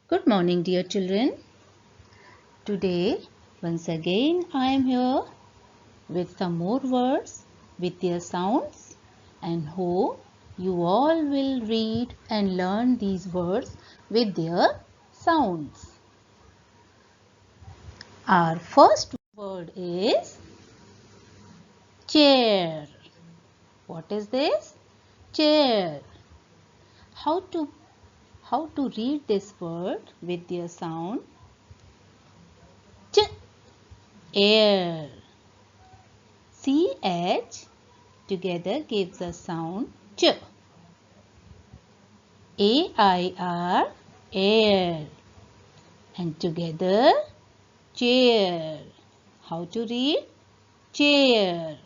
Good morning, dear children. Today, once again, I am here with some more words with their sounds and hope you all will read and learn these words with their sounds. Our first word is chair. What is this? Chair. How to read this word with their sound? Ch, air. CH together gives a sound ch. AIR, air. And together chair. How to read? Chair.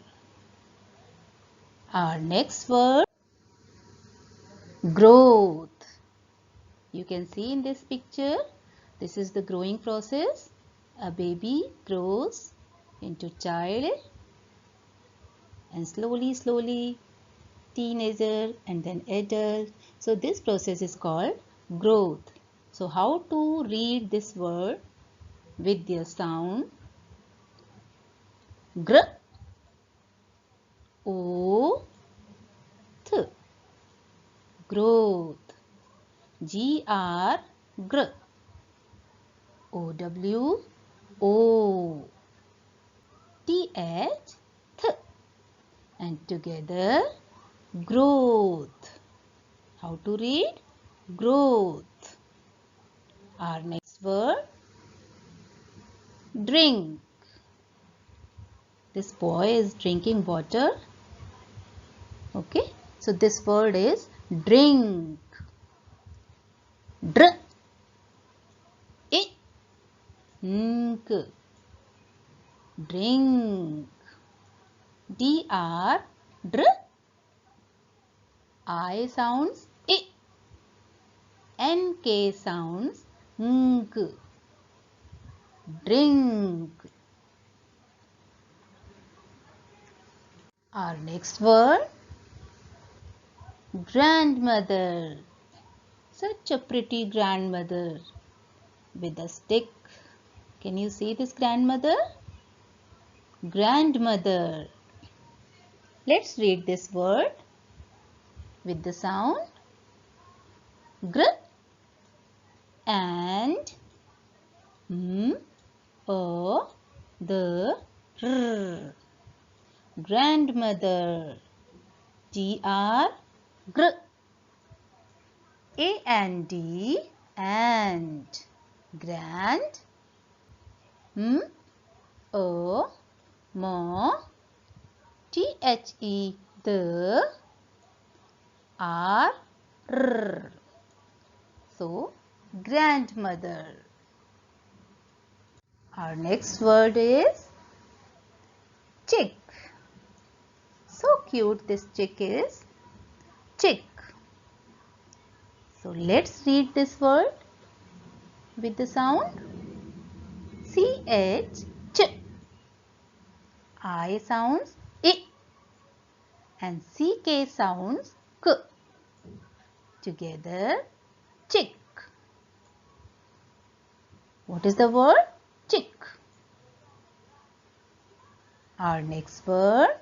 Our next word, growth. You can see in this picture, this is the growing process. A baby grows into child and slowly teenager and then adult. So this process is called growth. So how to read this word with their sound? Gr, O, th. Growth. GR, gr. OW, O. TH, th. And together growth. How to read? Growth. Our next word, drink. This boy is drinking water. Okay. So this word is drink. Dr, I, nk. Drink. DR, dr. I sounds I. NK sounds nk. Drink. Our next word, grandmother. Such a pretty grandmother with a stick. Can you see this grandmother? Grandmother. Let's read this word with the sound gr and m, o, the r. Grandmother. GR, gr. AND, and. Grand. M, o, mo. THE, the. R, r. So, grandmother. Our next word is chick. So cute this chick is. Chick. So let's read this word with the sound CH, ch. I sounds I and CK sounds k. Together, chick. What is the word? Chick. Our next word,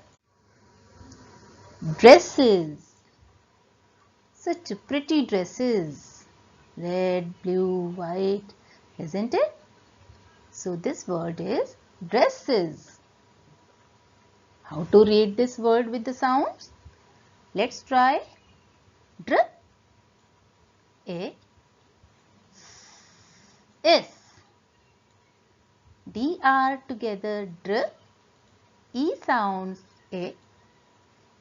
dresses. Such pretty dresses. Red, blue, white, isn't it? So this word is dresses. How to read this word with the sounds? Let's try. Dr, A, S. DR together, dr. E sounds A.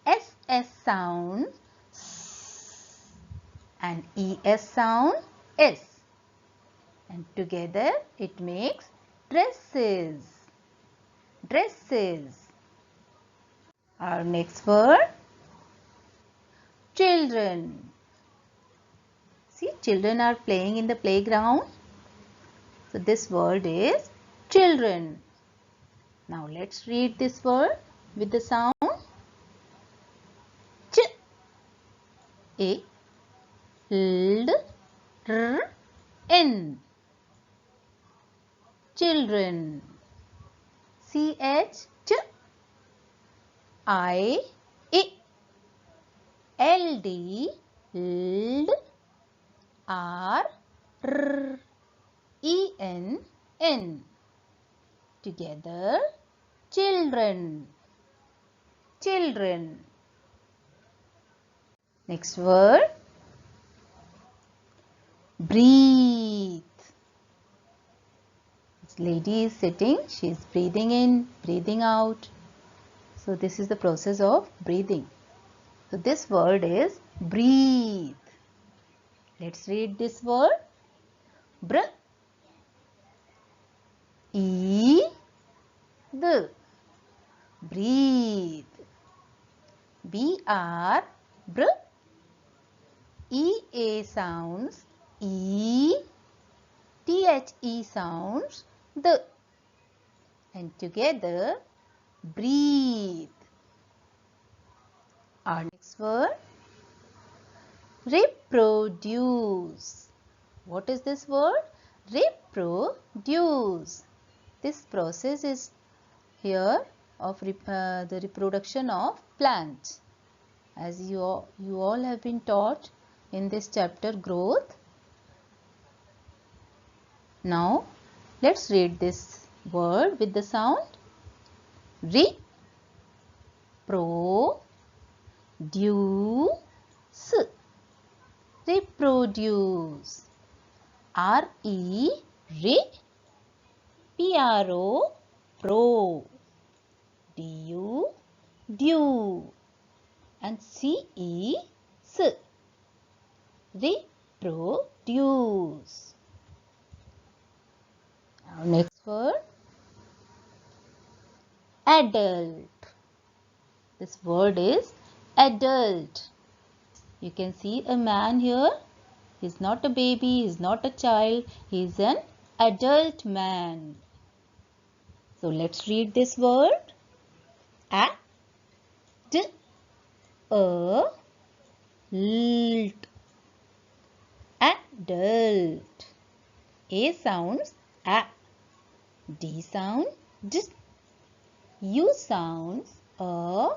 SS sound S. And ES sound S. And together it makes dresses. Dresses. Our next word, children. See, children are playing in the playground. So this word is children. Now let's read this word with the sound ch, a, l, r, N. Children. CH. I. LD. Ld. R. R. EN. N. Together. Children. Children. Next word. Breathe. This lady is sitting. She is breathing in, breathing out. So this is the process of breathing. So this word is breathe. Let's read this word. Br. E. D. Breathe. B-R. Br. E-A sounds E. T-H-E sounds the. And together breathe. Our next word. Reproduce. What is this word? Reproduce. This process is here of the reproduction of plants. As you all have been taught in this chapter, growth. Now let's read this word with the sound. Reproduce. Reproduce. R-E. Re. P-R-O. Pro. D-U. Dew. And C-E. S. Reproduce. Now next word. Adult. This word is adult. You can see a man here. He is not a baby, he is not a child, he is an adult man. So let's read this word. A-D-A-L-T. Adult. A sounds A. D sound D. U sounds A.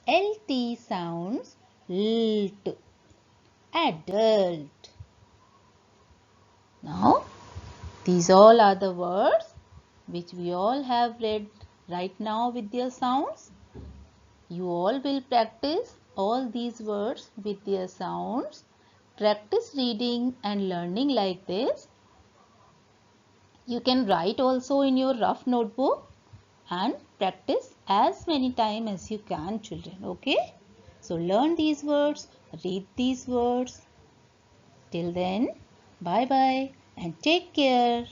L-T sounds Lt. Adult. Now, these all are the words which we all have read right now with their sounds. You all will practice all these words with their sounds. Practice reading and learning like this. You can write also in your rough notebook and practice as many times as you can, children. Okay? So learn these words, read these words. Till then, bye bye and take care.